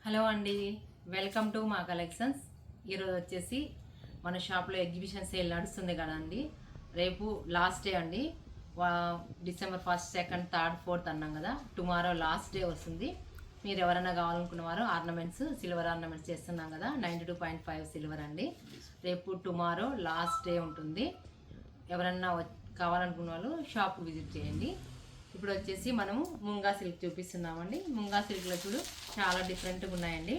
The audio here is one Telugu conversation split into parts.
హలో అండి, వెల్కమ్ టు మా కలెక్షన్స్. ఈరోజు వచ్చేసి మన షాప్లో ఎగ్జిబిషన్ సేల్ నడుస్తుంది కదండి. రేపు లాస్ట్ డే అండి. డిసెంబర్ 1, 2, 3, 4 అన్నాం కదా. టుమారో లాస్ట్ డే వస్తుంది. మీరు ఎవరైనా కావాలనుకున్నవారు ఆర్నమెంట్స్, సిల్వర్ ఆర్నమెంట్స్ చేస్తున్నాం కదా. 92.5 సిల్వర్ అండి. రేపు టుమారో లాస్ట్ డే ఉంటుంది. ఎవరన్నా కావాలనుకున్న వాళ్ళు షాప్కి విజిట్ చేయండి. ఇప్పుడు వచ్చేసి మనము ముంగా సిల్క్ చూపిస్తున్నామండి. ముంగా సిల్క్లో చూడు చాలా డిఫరెంట్గా ఉన్నాయండి.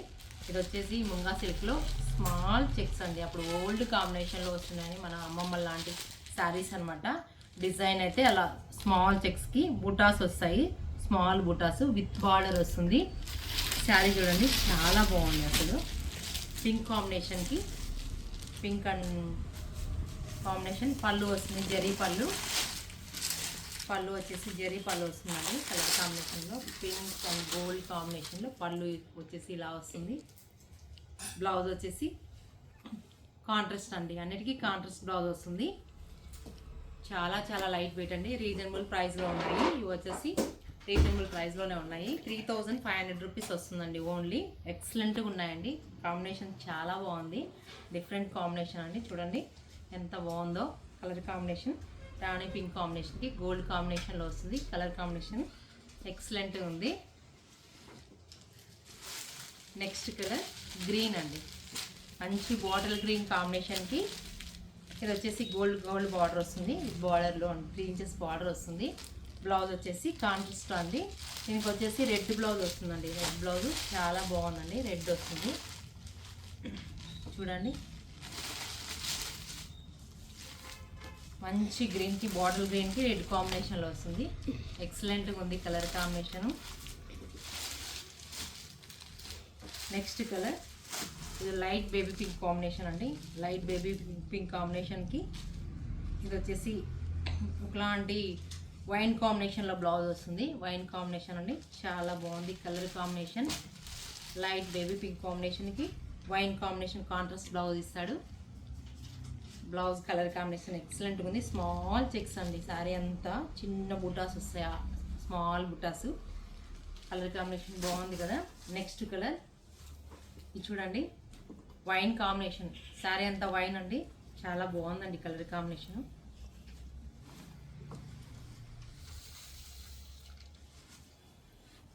ఇది వచ్చేసి ముంగా సిల్క్లో స్మాల్ చెక్స్ అండి. అప్పుడు ఓల్డ్ కాంబినేషన్లో వస్తున్నాయని మన అమ్మమ్మ లాంటి శారీస్ అనమాట. డిజైన్ అయితే అలా స్మాల్ చెక్స్కి బుటాస్ వస్తాయి. స్మాల్ బుటాస్ విత్ బార్డర్ వస్తుంది. శారీ చూడండి చాలా బాగుంది. అసలు పింక్ కాంబినేషన్కి పింక్ అండ్ కాంబినేషన్ పళ్ళు వస్తుంది. జరీ పళ్ళు వచ్చేసి జరీ పళ్ళు వస్తుందండి. కలర్ కాంబినేషన్లో పింక్ అండ్ గోల్డ్ కాంబినేషన్లో పళ్ళు వచ్చేసి ఇలా వస్తుంది. బ్లౌజ్ వచ్చేసి కాంట్రాస్ట్ అండి. అన్నిటికీ కాంట్రాస్ట్ బ్లౌజ్ వస్తుంది. చాలా చాలా లైట్ వెయిట్ అండి. రీజనబుల్ ప్రైస్లో ఉన్నాయి. ఇవి వచ్చేసి రీజనబుల్ ప్రైస్లోనే ఉన్నాయి. 3500 రూపీస్ వస్తుందండి ఓన్లీ. ఎక్సలెంట్గా ఉన్నాయండి. కాంబినేషన్ చాలా బాగుంది. డిఫరెంట్ కాంబినేషన్ అండి. చూడండి ఎంత బాగుందో కలర్ కాంబినేషన్. రాణి పింక్ కాంబినేషన్కి గోల్డ్ కాంబినేషన్లో వస్తుంది. కలర్ కాంబినేషన్ ఎక్సలెంట్గా ఉంది. నెక్స్ట్ కలర్ గ్రీన్ అండి. మంచి బాటిల్ గ్రీన్ కాంబినేషన్కి ఇది వచ్చేసి గోల్డ్ బార్డర్ వస్తుంది. బార్డర్లో 3 ఇంచెస్ బార్డర్ వస్తుంది. బ్లౌజ్ వచ్చేసి కాంట్రాస్ట్ అండి. దీనికి వచ్చేసి రెడ్ బ్లౌజ్ వస్తుందండి. రెడ్ బ్లౌజ్ చాలా బాగుందండి. రెడ్ వస్తుంది చూడండి. మంచి గ్రీన్కి బాటిల్ గ్రీన్కి రెడ్ కాంబినేషన్లో వస్తుంది. ఎక్సలెంట్గా ఉంది కలర్ కాంబినేషను. నెక్స్ట్ కలర్ ఇది లైట్ బేబీ పింక్ కాంబినేషన్ అండి. లైట్ బేబీ పింక్ కాంబినేషన్కి ఇది వచ్చేసి ఒకలాంటి వైన్ కాంబినేషన్లో బ్లౌజ్ వస్తుంది. వైన్ కాంబినేషన్ అండి. చాలా బాగుంది colour combination. Light baby pink కాంబినేషన్కి వైన్ కాంబినేషన్ కాంట్రాస్ట్ బ్లౌజ్ ఇస్తాడు. బ్లౌజ్ కలర్ కాంబినేషన్ ఎక్సలెంట్గా ఉంది. స్మాల్ చెక్స్ అండి. శారీ అంతా చిన్న బుటాస్ వస్తాయి. స్మాల్ బుటాస్. కలర్ కాంబినేషన్ బాగుంది కదా. నెక్స్ట్ కలర్ ఇది చూడండి. Wine combination. శారీ అంతా వైన్ అండి. చాలా బాగుందండి కలర్ కాంబినేషన్.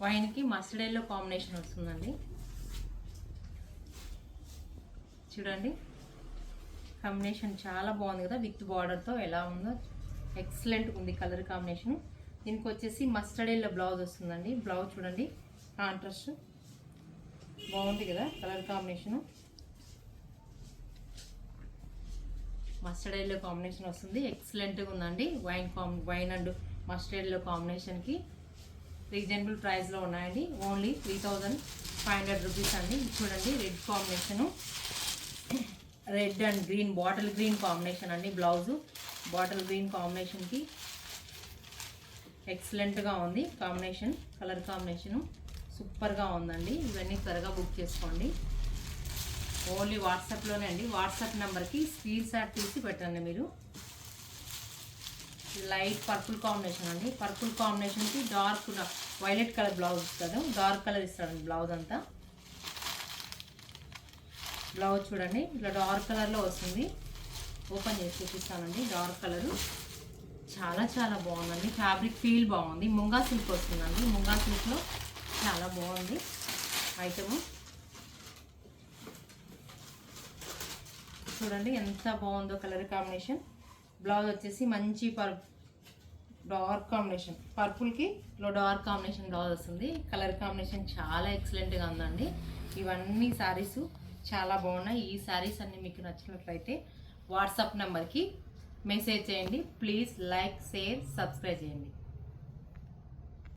వైన్కి మస్టర్డ్ ఎల్లో కాంబినేషన్ వస్తుందండి. చూడండి కాంబినేషన్ చాలా బాగుంది కదా. విత్ బార్డర్తో ఎలా ఉందో ఎక్సలెంట్గా ఉంది కలర్ కాంబినేషన్. దీనికి వచ్చేసి మస్టర్డ్ ఎల్లో బ్లౌజ్ వస్తుందండి. బ్లౌజ్ చూడండి కాంట్రాస్ట్ బాగుంది కదా colour combination. Mustard yellow combination వస్తుంది. ఎక్సలెంట్గా ఉందండి. వైన్ అండ్ మస్టర్డ్ ఎల్లో కాంబినేషన్కి రీజనబుల్ ప్రైస్లో ఉన్నాయండి. ఓన్లీ 3500 రూపీస్ అండి. చూడండి red combination. Red and green bottle green combination అండి. బ్లౌజు బాటిల్ గ్రీన్ కాంబినేషన్కి ఎక్సలెంట్గా ఉంది కాంబినేషన్. కలర్ కాంబినేషను సూపర్గా ఉందండి. ఇవన్నీ త్వరగా బుక్ చేసుకోండి. ఓన్లీ వాట్సాప్లోనే అండి. వాట్సాప్ నెంబర్కి స్క్రీన్ షాట్ తీసి పెట్టండి మీరు. లైట్ పర్పుల్ కాంబినేషన్ అండి. పర్పుల్ కాంబినేషన్కి డార్క్ వైలెట్ కలర్ బ్లౌజ్ ఇస్తాడు. డార్క్ కలర్ ఇస్తాడండి బ్లౌజ్ అంతా. బ్లౌజ్ చూడండి ఇట్లా డార్క్ కలర్లో వస్తుంది. ఓపెన్ చేసి చూపిస్తానండి. డార్క్ కలరు చాలా చాలా బాగుందండి. ఫ్యాబ్రిక్ ఫీల్ బాగుంది. ముంగా సిల్క్ వస్తుందండి. ముంగా సిల్క్లో చాలా బాగుంది ఐటము. చూడండి ఎంత బాగుందో కలర్ కాంబినేషన్. బ్లౌజ్ వచ్చేసి మంచి డార్క్ కాంబినేషన్. పర్పుల్కి డార్క్ కాంబినేషన్ బ్లౌజ్ వస్తుంది. కలర్ కాంబినేషన్ చాలా ఎక్సలెంట్గా ఉందండి. ఇవన్నీ శారీస్ చాలా బాగున్నాయి. ఈ శారీస్ అన్నీ మీకు నచ్చినట్లయితే వాట్సాప్ నెంబర్కి మెసేజ్ చేయండి. ప్లీజ్ లైక్, షేర్, సబ్స్క్రైబ్ చేయండి.